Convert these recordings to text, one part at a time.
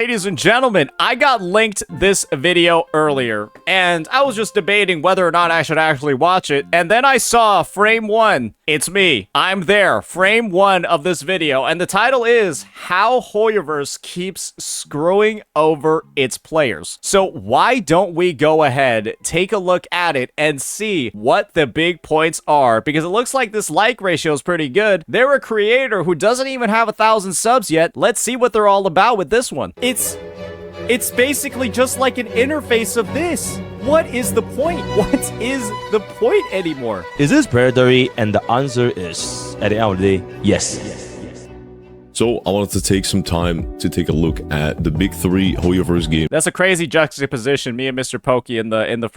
Ladies and gentlemen, I got linked this video earlier, and I was just debating whether or not I should actually watch it, and then I saw frame 1. It's me. I'm there. Frame 1 of this video, and the title is How Hoyoverse Keeps Screwing Over Its Players. So why don't we go ahead, take a look at it, and see what the big points are, because it looks like this like ratio is pretty good. They're a creator who doesn't even have 1,000 subs yet. Let's see what they're all about with this one. It's basically just like an interface of this. What is the point? What is the point anymore? Is this predatory? And the answer is, at the end of the day, yes. So I wanted to take some time to take a look at the big 3 Hoyoverse games. That's a crazy juxtaposition, me and Mr. Pokey in the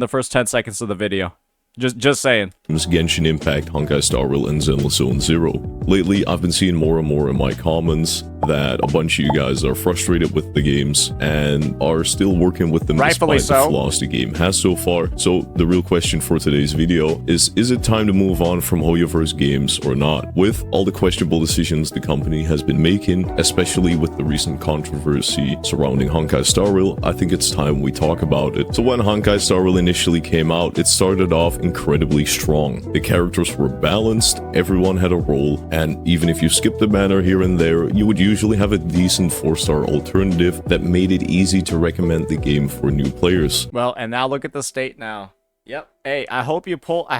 first 10 seconds of the video. Just saying. Genshin Impact, Honkai Star Rail, and Zenless Zone Zero. Lately, I've been seeing more and more in my comments that a bunch of you guys are frustrated with the games and are still working with them despite the flaws the game has so far. So the real question for today's video is it time to move on from Hoyoverse games or not? With all the questionable decisions the company has been making, especially with the recent controversy surrounding Honkai Star Rail, I think it's time we talk about it. So when Honkai Star Rail initially came out, it started off incredibly strong. The characters were balanced, everyone had a role, and even if you skipped a banner here and there, you would usually have a decent 4-star alternative that made it easy to recommend the game for new players. Well, and now look at the state now. Yep. Hey, I hope you pulled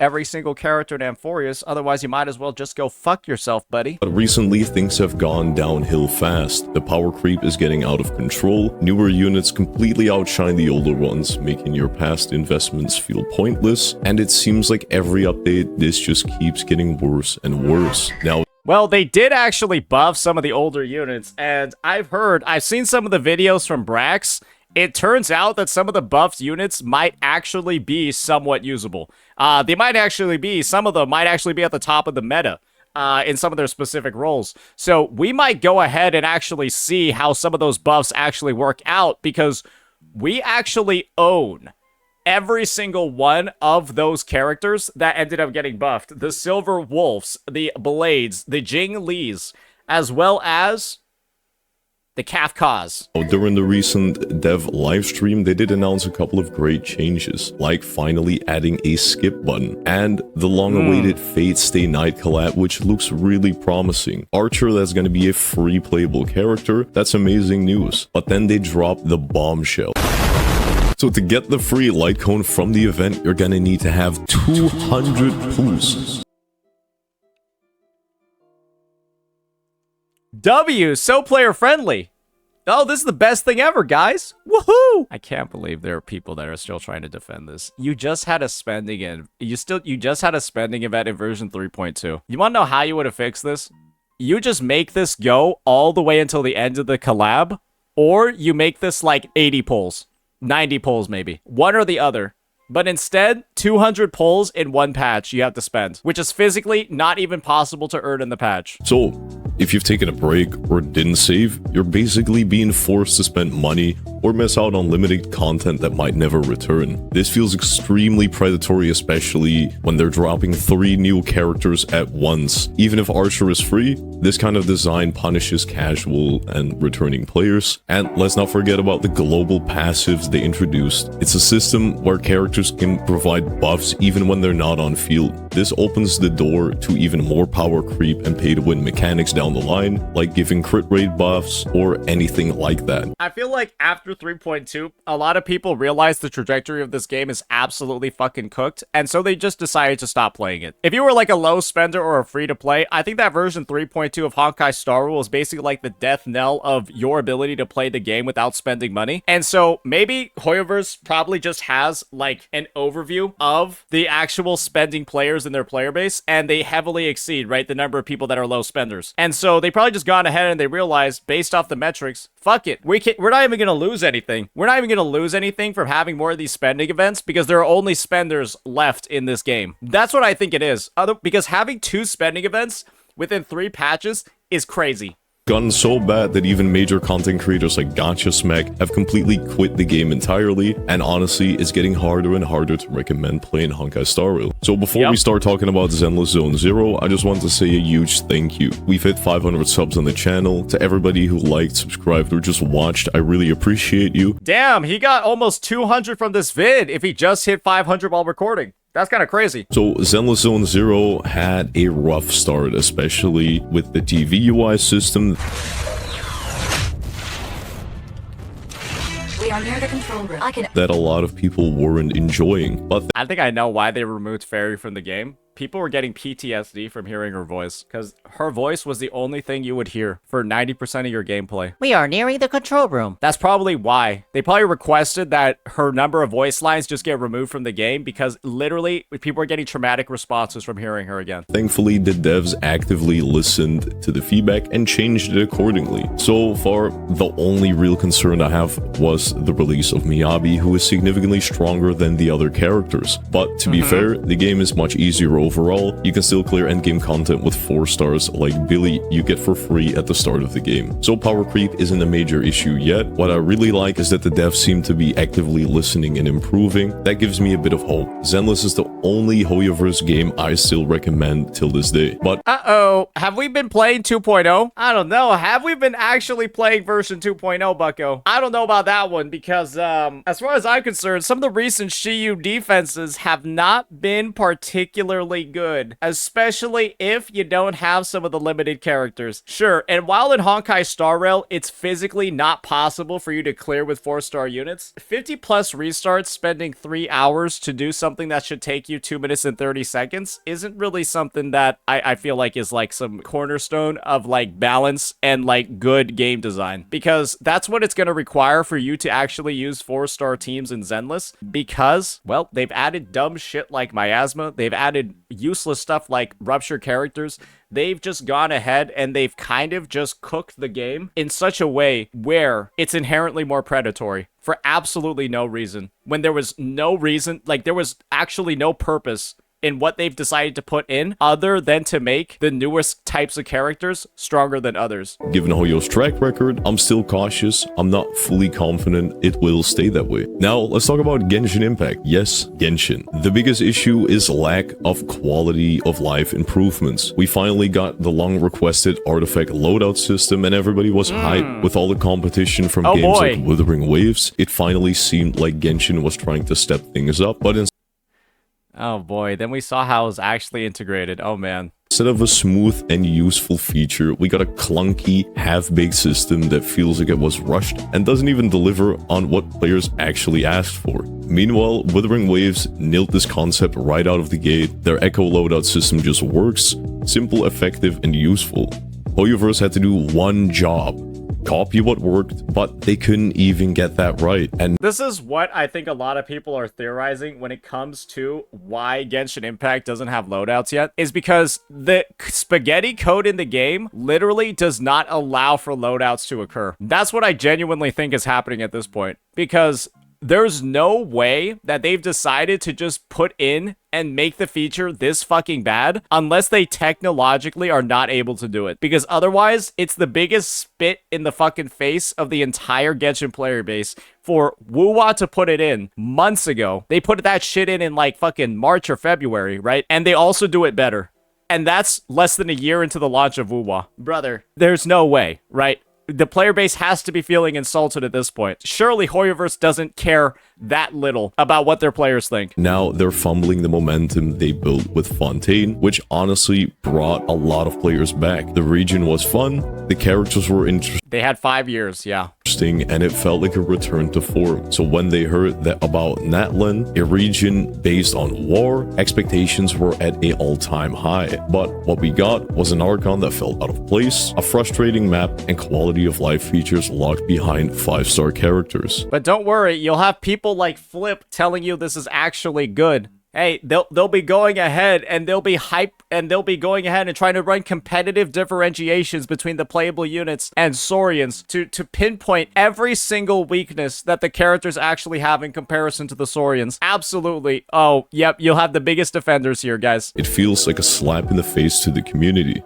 every single character in Amphorius, otherwise you might as well just go fuck yourself, buddy. But recently, things have gone downhill fast. The power creep is getting out of control, newer units completely outshine the older ones, making your past investments feel pointless, and it seems like every update, this just keeps getting worse and worse. Now, well, they did actually buff some of the older units, and I've seen some of the videos from Brax. It turns out that some of the buffed units might actually be somewhat usable. Some of them might actually be at the top of the meta in some of their specific roles. So we might go ahead and actually see how some of those buffs actually work out, because we actually own every single one of those characters that ended up getting buffed. The Silver Wolves, the Blades, the Jing Lees, as well as the Kafkas. During the recent dev livestream, they did announce a couple of great changes, like finally adding a skip button, and the long-awaited Fate Stay Night collab, which looks really promising. Archer, that's going to be a free playable character. That's amazing news. But then they dropped the bombshell. So to get the free light cone from the event, you're going to need to have 200 pulls. W, so player friendly. Oh, this is the best thing ever, guys. Woohoo! I can't believe there are people that are still trying to defend this. You just had a spending event. You just had a spending event in version 3.2. You want to know how you would have fixed this? You just make this go all the way until the end of the collab, or you make this like 80 pulls, 90 pulls maybe. One or the other. But instead, 200 pulls in one patch you have to spend, which is physically not even possible to earn in the patch. So, if you've taken a break or didn't save, you're basically being forced to spend money or miss out on limited content that might never return. This feels extremely predatory, especially when they're dropping 3 new characters at once. Even if Archer is free, this kind of design punishes casual and returning players. And let's not forget about the global passives they introduced. It's a system where characters can provide buffs even when they're not on field. This opens the door to even more power creep and pay-to-win mechanics down the line, like giving crit rate buffs or anything like that. I feel like after 3.2, a lot of people realized the trajectory of this game is absolutely fucking cooked, and so they just decided to stop playing it. If you were like a low spender or a free-to-play, I think that version 3.2 of Honkai Star Rail is basically like the death knell of your ability to play the game without spending money. And so maybe Hoyoverse probably just has like an overview of the actual spending players in their player base, and they heavily exceed, right, the number of people that are low spenders. And so they probably just gone ahead and they realized, based off the metrics, fuck it, we're not even gonna lose anything. We're not even gonna lose anything from having more of these spending events, because there are only spenders left in this game. That's what I think it is. Because having 2 spending events within 3 patches is crazy. gotten so bad that even major content creators like Gotcha Smack have completely quit the game entirely, and honestly, it's getting harder and harder to recommend playing Honkai Star Rail. So before we start talking about Zenless Zone Zero, I just want to say a huge thank you. We've hit 500 subs on the channel. To everybody who liked, subscribed, or just watched, I really appreciate you. Damn, he got almost 200 from this vid if he just hit 500 while recording. That's kind of crazy. So Zenless Zone Zero had a rough start, especially with the TV UI system. We are near the control room. That a lot of people weren't enjoying. But I think I know why they removed Fairy from the game. People were getting PTSD from hearing her voice, because her voice was the only thing you would hear for 90% of your gameplay. We are nearing the control room. That's probably why. They probably requested that her number of voice lines just get removed from the game, because literally people are getting traumatic responses from hearing her again. thankfully, the devs actively listened to the feedback and changed it accordingly. So far, the only real concern I have was the release of Miyabi, who is significantly stronger than the other characters. But to be fair, the game is much easier overall. You can still clear endgame content with 4 stars like Billy you get for free at the start of the game. So power creep isn't a major issue yet. What I really like is that the devs seem to be actively listening and improving. That gives me a bit of hope. Zenless is the only Hoyoverse game I still recommend till this day. But uh-oh, have we been playing 2.0? I don't know. Have we been actually playing version 2.0, bucko? I don't know about that one, because as far as I'm concerned, some of the recent Shiyu defenses have not been particularly good, especially if you don't have some of the limited characters. Sure, and while in Honkai Star Rail, it's physically not possible for you to clear with 4-star units, 50 plus restarts spending 3 hours to do something that should take you 2 minutes and 30 seconds isn't really something that I feel like is like some cornerstone of like balance and like good game design, because that's what it's going to require for you to actually use 4-star teams in Zenless, because, well, they've added dumb shit like miasma, they've added useless stuff like rupture characters. They've just gone ahead and they've kind of just cooked the game in such a way where it's inherently more predatory for absolutely no reason. When there was no reason, like there was actually no purpose in what they've decided to put in other than to make the newest types of characters stronger than others. given Hoyo's track record, I'm still cautious. I'm not fully confident it will stay that way. Now, let's talk about Genshin Impact. Yes, Genshin. The biggest issue is lack of quality of life improvements. We finally got the long requested artifact loadout system, and everybody was hyped with all the competition from games like Withering Waves. It finally seemed like Genshin was trying to step things up, but Oh boy, then we saw how it was actually integrated. Oh man. instead of a smooth and useful feature, we got a clunky, half-baked system that feels like it was rushed and doesn't even deliver on what players actually asked for. Meanwhile, Withering Waves nailed this concept right out of the gate. Their Echo loadout system just works, simple, effective, and useful. Hoyoverse had to do one job: copy what worked, but they couldn't even get that right. And this is what I think a lot of people are theorizing when it comes to why Genshin Impact doesn't have loadouts yet, is because the spaghetti code in the game literally does not allow for loadouts to occur. That's what I genuinely think is happening at this point, because there's no way that they've decided to just put in and make the feature this fucking bad unless they technologically are not able to do it. Because otherwise, it's the biggest spit in the fucking face of the entire Genshin player base for Wuwa to put it in months ago. They put that shit in like fucking March or February, right? And they also do it better. And that's less than a year into the launch of Wuwa. Brother, there's no way, right? The player base has to be feeling insulted at this point. Surely Hoyoverse doesn't care that little about what their players think. now they're fumbling the momentum they built with Fontaine, which honestly brought a lot of players back. The region was fun, the characters were interesting, They had 5 years, yeah. and it felt like a return to form. So when they heard that about Natlan, a region based on war, expectations were at an all-time high. But what we got was an Archon that felt out of place, a frustrating map, and quality of life features locked behind 5-star characters. But don't worry, you'll have people like Flip telling you this is actually good. Hey, they'll be going ahead and they'll be hype and they'll be going ahead and trying to run competitive differentiations between the playable units and Saurians to pinpoint every single weakness that the characters actually have in comparison to the Saurians. Absolutely. Oh, yep, you'll have the biggest defenders here, guys. It feels like a slap in the face to the community.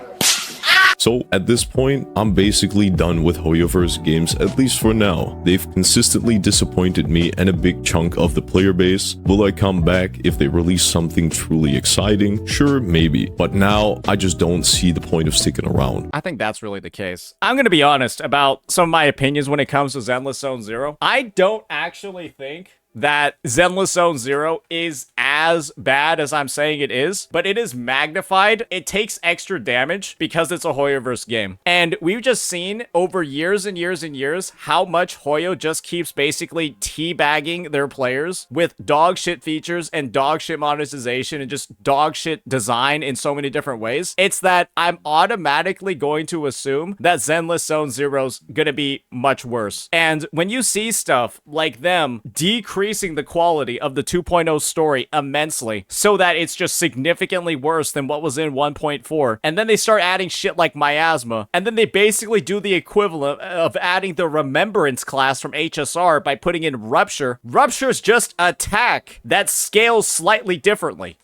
So at this point, I'm basically done with Hoyoverse games, at least for now. They've consistently disappointed me and a big chunk of the player base. Will I come back if they release something truly exciting? Sure, maybe. But now, I just don't see the point of sticking around. I think that's really the case. I'm going to be honest about some of my opinions when it comes to Zenless Zone Zero. I don't actually think that Zenless Zone Zero is as bad as I'm saying it is, but it is magnified. It takes extra damage because it's a Hoyoverse game. And we've just seen over years and years and years how much Hoyo just keeps basically teabagging their players with dog shit features and dog shit monetization and just dog shit design in so many different ways. It's that I'm automatically going to assume that Zenless Zone Zero's gonna be much worse. And when you see stuff like them decreasing the quality of the 2.0 story immensely so that it's just significantly worse than what was in 1.4, and then they start adding shit like miasma, and then they basically do the equivalent of adding the remembrance class from HSR by putting in rupture. Rupture's just attack that scales slightly differently.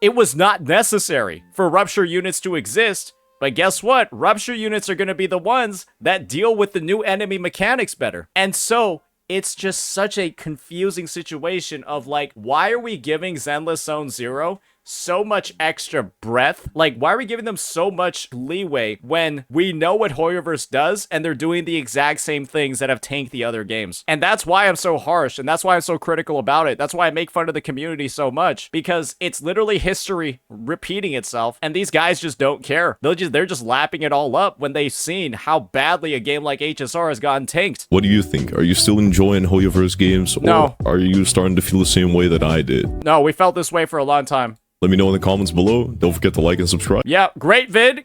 It was not necessary for rupture units to exist, but guess what? Rupture units are going to be the ones that deal with the new enemy mechanics better. And so it's just such a confusing situation of like, why are we giving Zenless Zone Zero so much extra breadth? Like, why are we giving them so much leeway when we know what Hoyoverse does and they're doing the exact same things that have tanked the other games? And that's why I'm so harsh, and that's why I'm so critical about it. That's why I make fun of the community so much, because it's literally history repeating itself, and these guys just don't care. They're just lapping it all up when they've seen how badly a game like HSR has gotten tanked. What do you think? Are you still enjoying Hoyoverse games, or No. are you starting to feel the same way that I did? No, we felt this way for a long time. Let me know in the comments below. Don't forget to like and subscribe. Yeah, great vid.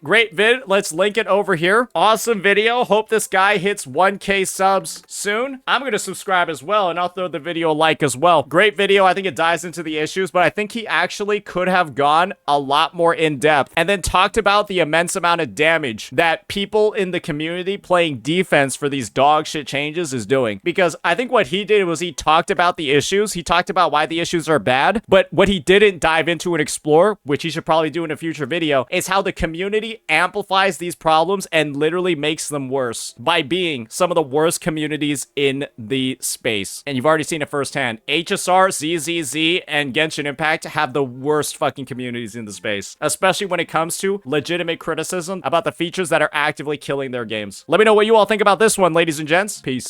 Let's link it over here. Awesome video. Hope this guy hits 1K subs soon. I'm going to subscribe as well, and I'll throw the video a like as well. Great video. I think it dives into the issues, but I think he actually could have gone a lot more in depth and then talked about the immense amount of damage that people in the community playing defense for these dog shit changes is doing. Because I think what he did was he talked about the issues. He talked about why the issues are bad, but what he didn't dive into and explore, which he should probably do in a future video, is how the community amplifies these problems and literally makes them worse by being some of the worst communities in the space. And you've already seen it firsthand. HSR, ZZZ, and Genshin Impact have the worst fucking communities in the space, especially when it comes to legitimate criticism about the features that are actively killing their games. Let me know what you all think about this one, ladies and gents. Peace.